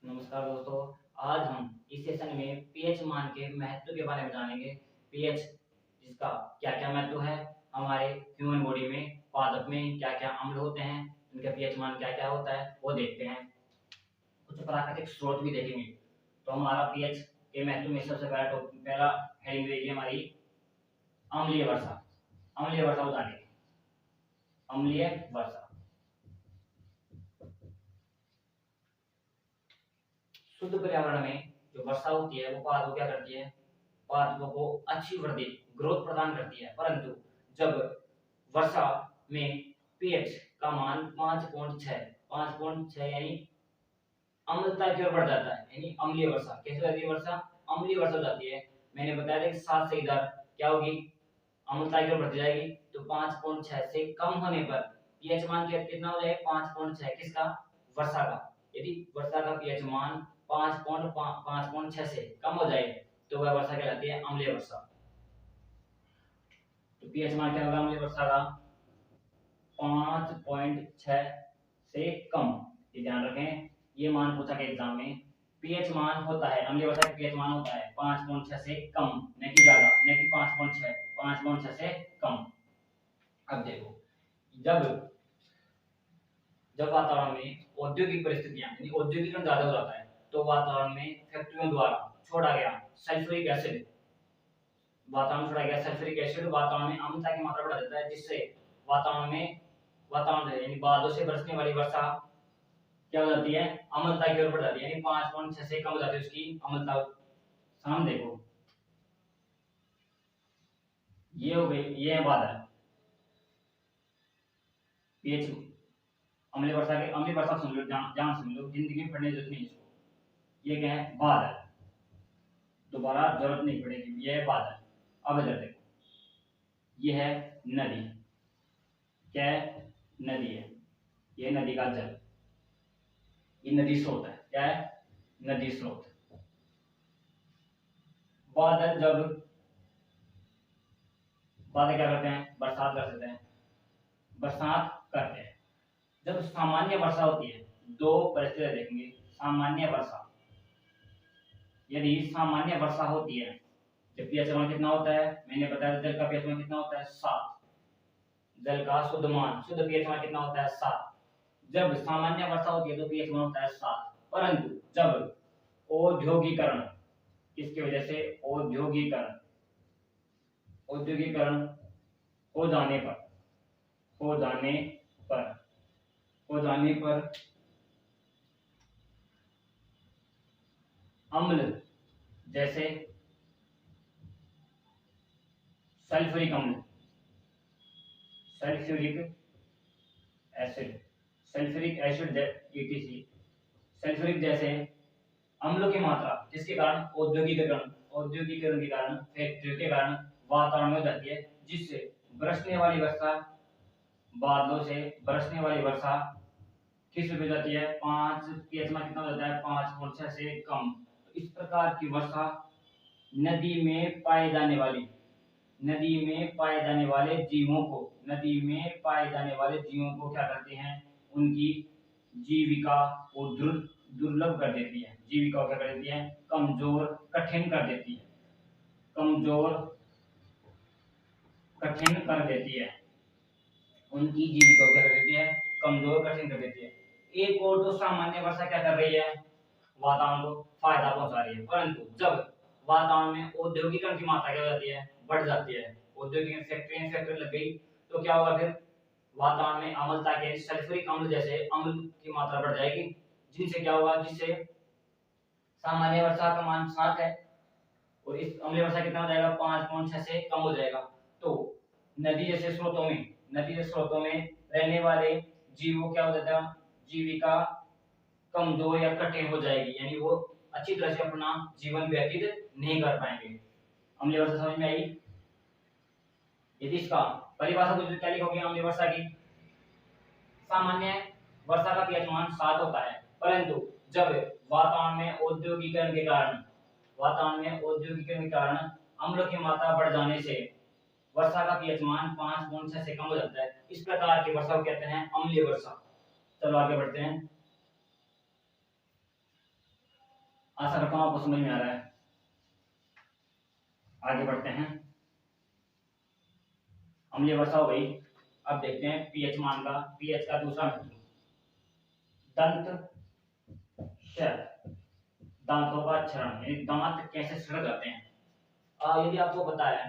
नमस्कार दोस्तों। आज हम इस सेशन में पीएच मान के महत्व के बारे में जानेंगे। पीएच जिसका क्या क्या महत्व है, हमारे ह्यूमन बॉडी में पादप में क्या क्या अम्ल होते हैं, इनका पीएच मान क्या क्या होता है वो देखते हैं। कुछ प्राकृतिक स्रोत भी देखेंगे। तो हमारा पीएच के महत्व में सबसे पहला हेडिंग रहेगी हमारी अम्लीय वर्षा। अम्लीय वर्षा को जानेंगे। अम्लीय वर्षा शुद्ध पर्यावरण में जो वर्षा होती है वो पादपों क्या करती है, पादपों को अच्छी वृद्धि ग्रोथ प्रदान करती है। परंतु जब वर्षा में पीएच का मान 5.6 यानी अम्लता की ओर बढ़ जाता है, यानी अम्लीय वर्षा। कैसे जाती है वर्षा? अम्लीय वर्षा हो जाती है। मैंने बताया था कि 7 से इधर क्या होगी, अम्लता की ओर बढ़ती जाएगी। तो 5.6 से कम होने पर पीएच मान कितना हो जाएगा? 5.6 किसका? वर्षा का। यदि वर्षा का पीएच मान 5.6 से कम हो जाए तो वह वर्षा कहलाती है अम्लीय वर्षा। तो पीएच मान क्या होगा अम्लीय वर्षा का? 5.6 से कम। ये ध्यान रखें, ये मान पूछा गया एग्जाम में। पीएच मान होता है अम्लीय वर्षा का पीएच मान होता है 5.6 से कम, न कि ज्यादा, न कि 5.6 से कम। अब देखो, जब जब वातावरण में औद्योगिक परिस्थितियां यानी औद्योगिकरण ज्यादा हो जाता है तो वातावरण में फैक्ट्रियों द्वारा छोड़ा गया सल्फ्यूरिक एसिड वातावरण में अम्लता की मात्रा बढ़ा देता है, जिससे वातावरण यानी बादलों से बरसने वाली वर्षा क्या हो जाती है? अम्लता की ओर बढ़ जाती है, यानी 5.6 से कम हो जाती है उसकी अम्लता। सामने देखो, ये हो गई, ये है बादल। पीएच अम्लीय वर्षा सुन लो, जान सुन लो, जिंदगी में पढ़ने की जरूरत नहीं इसको। ये क्या है? बादल। दोबारा जरूरत नहीं पड़ेगी, ये है बादल। अब इधर देखो, ये है नदी। क्या है? नदी है। ये नदी का जल, ये नदी स्रोत है। क्या है? नदी स्रोत। बादल बादल क्या करते हैं? बरसात कर देते हैं। बरसात करते हैं। जब सामान्य वर्षा होती है, दो परिस्थितियां देखेंगे। सामान्य वर्षा, यदि सामान्य वर्षा होती है, जब पीएच मान कितना होता है? मैंने बताया जल का पीएच मान कितना होता है? 7। जल का शुद्ध पीएच मान कितना होता है? 7। जब सामान्य वर्षा होती है तो पीएच मान होता है 7। परंतु जब औद्योगिकरण, किसकी वजह से? औद्योगिकरण हो जाने पर हो जाने पर हो जाने पर अम्ल, जैसे सल्फ्यूरिक अम्ल, sulphuric acid, sulphuric acid etc, sulphuric जैसे अम्लों की मात्रा जिसके कारण औद्योगिकरण के कारण, फैक्ट्रियों के कारण वातावरण में हो जाती है, जिससे बरसने वाली वर्षा, बादलों से बरसने वाली वर्षा किस में हो जाती है? 5 पीएच मान कितना हो जाता है? 5.6 से कम। तो इस प्रकार की वर्षा नदी में पाए जाने वाले क्या करते हैं? उनकी जीविका को दुर्लभ कर देती है। जीविका को क्या कर देती है? कमजोर, कठिन कर देती है। उनकी जीविका को क्या कर देती है? कमजोर, कठिन कर देती है। एक और तो सामान्य वर्षा क्या कर रही है? वातावरण को फायदा पहुंचा रही है। परंतु जब वातावरण में औद्योगिकरण की मात्रा क्या हो जाती है? बढ़ जाती है। औद्योगिक फैक्ट्री लग गई तो क्या होगा फिर? वातावरण में अम्लता के सल्फ्यूरिक अम्ल जैसे अम्ल की मात्रा बढ़ जाएगी, जिनसे क्या होगा? जिससे सामान्य वर्षा का मान 7 है और इस अम्लीय वर्षा कितना हो जाएगा? 5.6 से कम हो जाएगा। तो नदी जैसे स्रोतों में रहने वाले जीवों क्या हो जाता है? जीविका कमजोर या कठिन हो जाएगी, यानी वो अच्छी तरह से अपना जीवन व्यतीत नहीं कर पाएंगे। अम्लीय वर्षा समझ में आई? यदि इसका परिभाषा कुछ क्या लिखोगे अम्लीय वर्षा की? सामान्य वर्षा का पीएच मान 7 होता है, परंतु जब वातावरण में औद्योगिकरण के कारण अम्लों की मात्रा बढ़ जाने से वर्षा का पीएच मान 5.6 से कम हो जाता है। इस प्रकार की वर्षा को कहते हैं अम्लीय वर्षा। चलो आगे बढ़ते हैं। आशा करता हूँ आपको समझ में आ रहा है। आगे बढ़ते हैं। अम्लीय वर्षा हो गई। अब देखते हैं पीएच मान का, पीएच का दूसरा महत्व, दंत क्षय, दांतों का क्षरण, यानी दांत कैसे सड़ जाते हैं। यदि आपको पता है,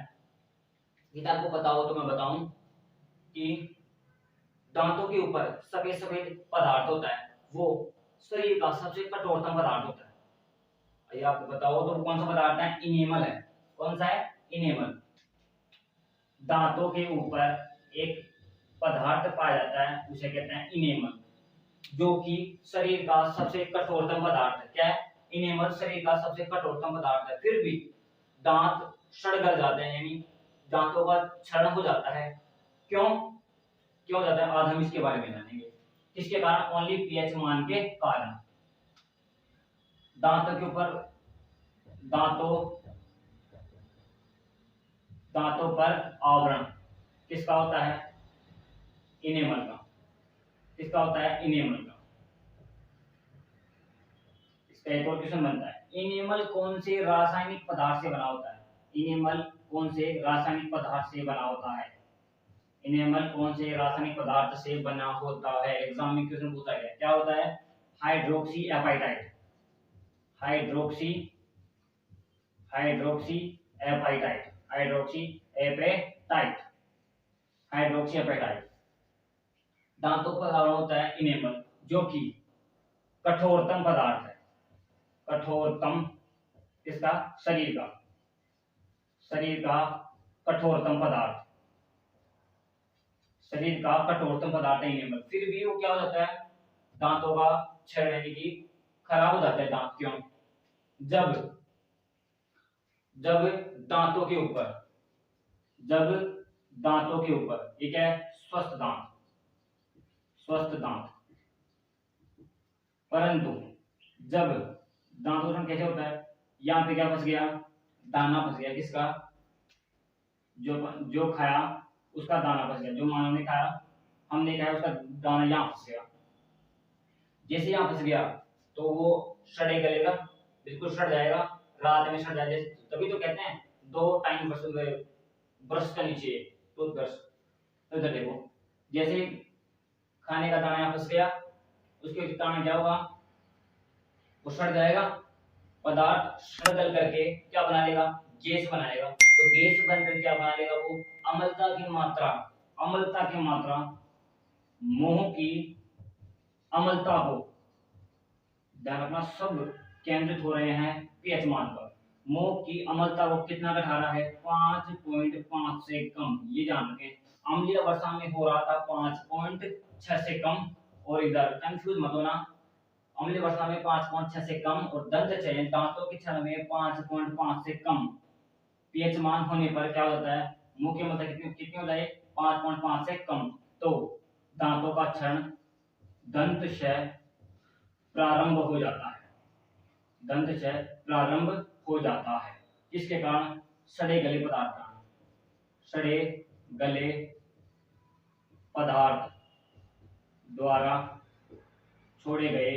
यदि आपको पता हो तो मैं बताऊं कि दांतों के ऊपर सफेद सफेद पदार्थ होता है, वो शरीर का सबसे कठोरतम पदार्थ होता है। यदि आपको पता हो तो कौन सा पदार्थ है, इनेमल है। कौन सा है, इनेमल। दांतों के ऊपर एक पदार्थ पाया जाता है, उसे कहते हैं इनेमल, जो कि शरीर का सबसे कठोरतम पदार्थ है। क्या है, इनेमल शरीर का सबसे कठोरतम पदार्थ है। फिर भी दांत सड़ गल जाते हैं, यानी दांतों का क्षरण हो जाता है। क्यों क्यों हो जाता है, आज हम इसके बारे में जानेंगे। किसके कारण, ओनली पीएच मान के कारण। दांतों के ऊपर, दांतों दांतों पर आवरण किसका होता है, इनेमल का। किसका होता है, इनेमल का। इसका एक और क्वेश्चन बनता है, इनेमल कौन से रासायनिक पदार्थ से बना होता है। इनेमल कौन से रासायनिक पदार्थ से बना होता है। इनेमल कौन से रासायनिक पदार्थ से बना होता है। एग्जाम में क्वेश्चन पूछा गया, क्या होता है, hydroxy apatite. Hydroxy hydroxy apatite hydroxy apatite hydroxy apatite. दांतों पर आवरण होता है इनेमल, जो कि कठोरतम पदार्थ है। कठोरतम किसका, शरीर का कठोरतम पदार्थ, शरीर का कठोरतम पदार्थ है इनेमल। फिर भी वो क्या हो जाता है, दांतों का क्षय, यानी कि खराब हो जाता है दांत। क्यों, जब जब दांतों के ऊपर जब दांतों के ऊपर, ये क्या है, स्वस्थ दांत। परंतु जब दांतों का कैसे होता है, यहाँ पे क्या फंस गया, दाना फंस गया। किसका, जो जो खाया उसका दाना फंस गया। जो मानव ने खाया, हमने खाया, उसका दाना यहाँ फंस गया। जैसे यहाँ फंस गया तो वो सड़े गलेगा, बिल्कुल सड़ जाएगा, रात में सड़ जाएगा। तभी तो कहते हैं 2 टाइम ब्रश करनी चाहिए, टूथब्रश। तो इधर देखो, जैसे खाने का दाना यहाँ फंस गया, उसके दाना क्या होगा, वो सड़ जाएगा। पदार्थ सड़ गल करके क्या बना लेगा, गैस बनाएगा। तो गैस बनकर क्या बना लेगा, वो अम्लता की मात्रा, मोह की अम्लता को, ध्यान रखना, सब केंद्रित हो रहे हैं पीएच मान पर। मोह की अम्लता को कितना घटा रहा है, 5.5 से कम। ये जान रखें, अम्लीय वर्षा में हो रहा था 5.6 से कम, और इधर कंफ्यूज मत होना, अम्लीय वर्षा में 5.6 से कम, और दंत चयन दांतों के क्षरण में 5.5 से कम। पीएच मान होने पर क्या होता है, मुख्य मतलब कितनी हो जाए, 5.5 से कम। तो दांतों का क्षरण, दंत क्षय प्रारंभ हो जाता है। दंत क्षय प्रारंभ हो जाता है। किसके कारण, सड़े गले पदार्थ कारण। सड़े गले पदार्थ द्वारा छोड़ी गई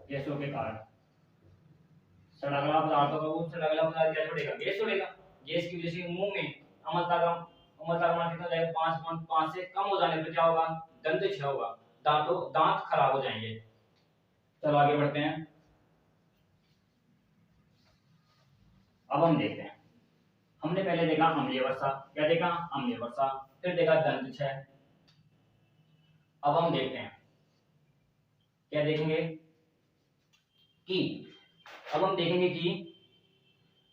गैसों के कारण। सड़ा गला पदार्थों का, वो सड़ा गला पदार्थ क्या छोड़ेगा, गैस छोड़ेगा। गैस की वजह से मुंह में अम्लता का मान कितना जाएगा, 5.5 से कम हो जाने पर क्या होगा, दंत क्षय होगा, दांत खराब हो जाएंगे। चलो आगे बढ़ते हैं। अब हम देखते हैं, हमने पहले देखा अम्लीय वर्षा, क्या देखा, अम्लीय वर्षा, फिर देखा दंत क्षय। अब हम देखते हैं, क्या देखेंगे कि अब हम देखेंगे कि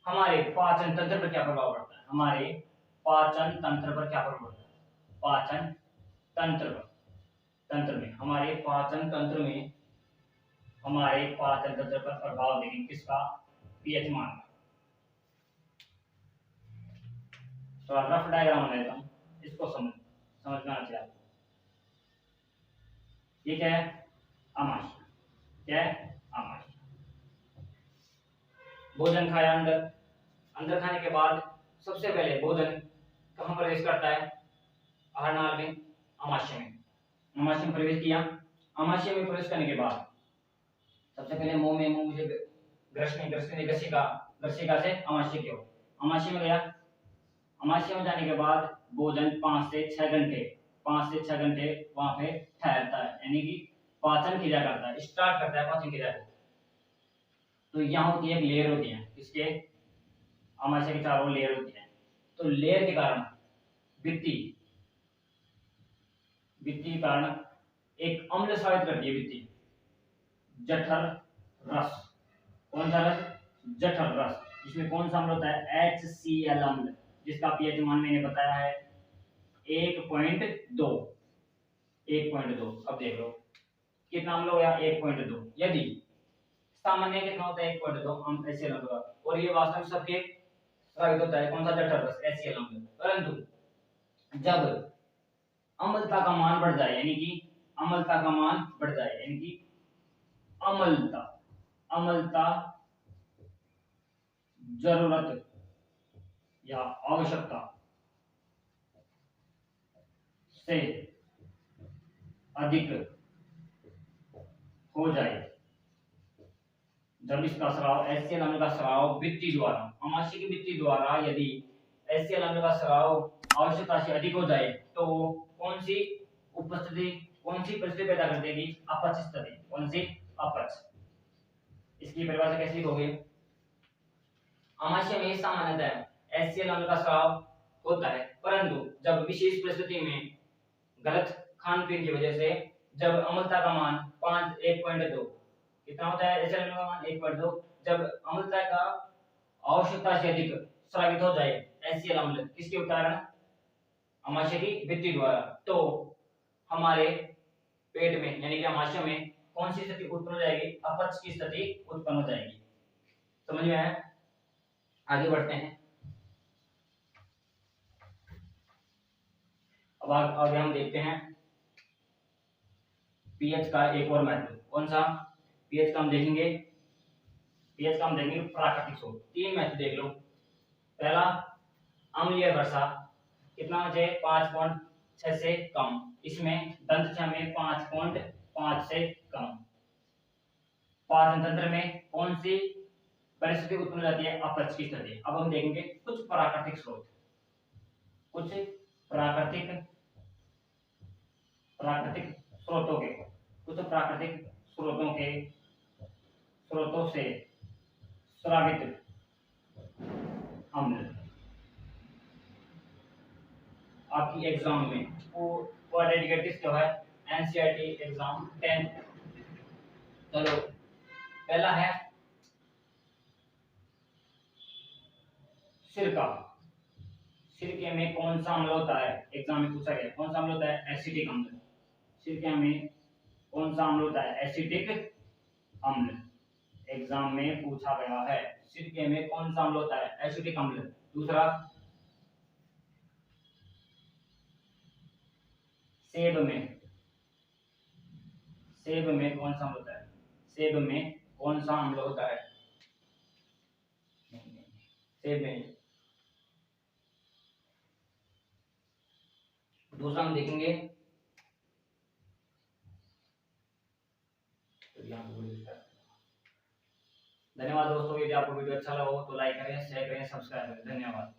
हमारे पाचन तंत्र पर क्या प्रभाव पड़ता है। हमारे पाचन तंत्र पर क्या प्रभाव पड़ता है, पाचन तंत्र पर, हमारे पाचन तंत्र पर प्रभाव देखेंगे किसका, पीएच मान का। तो रफ डायग्राम बना देता हूं, इसको समझना चाहिए आपको। ये क्या है, आमाशय। क्या है, आमाशय। भोजन खाया अंदर खाने के बाद सबसे पहले भोजन कहां प्रवेश करता है, आहार नाल में, आमाशय में। आमाशय में प्रवेश किया, अमाशय में प्रवेश करने के बाद सबसे पहले मुंह में मुंह से ग्रसनी ग्रसनी ग्रसिका ग्रसिका से अमाशय की ओर अमाशय में गया। अमाशय में जाने के बाद भोजन 5 से 6 घंटे वहां पे ठहरता है, यानी कि पाचन क्रिया करता है, स्टार्ट करता है पाचन क्रिया को। तो यहाँ होती है एक लेयर होती है, इसके अमाशय के चारों लेयर होती है। तो लेयर के कारण भित्ति के कारण एक अम्ल साबित करती है भित्ति, जठर रस। कौन सा रस? जठर रस, जिसमें कौन सा अम्ल होता है? HCl अम्ल, जिसका पीएच मान मैंने बताया है 1.2। अब देख लो कितना अम्ल हो गया, 1.2। यदि सामान्य कितना होता है 1.2 हम HCl अम्ल का, और ये वास्तव में सबके स्रावित होता है कौन सा? जठर रस, HCl अम्ल। परंतु जब अम्लता का मान बढ़ जाए, यानी कि अम्लता जरूरत या आवश्यकता से अधिक हो जाए, जब इसका स्राव HCl अम्ल का स्राव भित्ति द्वारा, अमाशय की भित्ति द्वारा यदि HCl अम्ल का स्राव आवश्यकता से अधिक हो जाए तो कौन सी परिस्थिति पैदा कर देगी? अपच स्थिति। कौन सी? अपच। इसकी परिभाषा कैसे लिखोगे? अमाशय में सामान्यतः HCl अम्ल का स्राव होता है, परंतु जब विशेष परिस्थिति में गलत खान पीन की वजह से जब अम्लता का मान 1.2 कितना होता है? HCl अम्ल का मान 1.2, जब अम्लता का आवश्यकता से अधिक स्रावित हो जाए HCl अम्ल किसके कारण? अमाशय की भित्ति द्वारा, तो हमारे पेट में यानी कि अमाशय में कौन सी स्थिति उत्पन्न हो जाएगी? अपच की स्थिति उत्पन्न हो जाएगी। समझ में आया? आगे बढ़ते हैं। अब आगे हम देखते हैं पीएच का एक और महत्व। कौन सा? पीएच का हम देखेंगे प्राकृतिक स्रोत। 3 महत्व देख लो। पहला, अम्लीय वर्षा कितना हो जाए? 5.6 से कम। इसमें दंत में 5.5 से कम। पाचन तंत्र में कौन सी परिस्थिति उत्पन्न हो जाती है? अपच की स्थिति। अब हम देखेंगे कुछ प्राकृतिक स्रोत, कुछ प्राकृतिक स्रोतों से स्रावित अम्ल। आपकी एग्जाम में वो डेडिकेटेड जो है एनसीईआरटी एग्जाम 10th। चलो, पहला है सिरका। सिरके में कौन सा अम्ल होता है? एग्जाम में पूछा गया कौन सा अम्ल होता है? एसिटिक अम्ल। सिरके में कौन सा अम्ल होता है? एसिटिक अम्ल। एग्जाम में पूछा गया है सिरके में कौन सा अम्ल होता है? एसिटिक अम्ल। दूसरा, सेब में कौन सा अम्ल होता है? सेब में कौन सा अम्ल होता है? सेब में। दूसरा हम देखेंगे धन्यवाद दोस्तों। यदि आपको वीडियो अच्छा लगा हो तो लाइक करें, शेयर करें, सब्सक्राइब करें। धन्यवाद।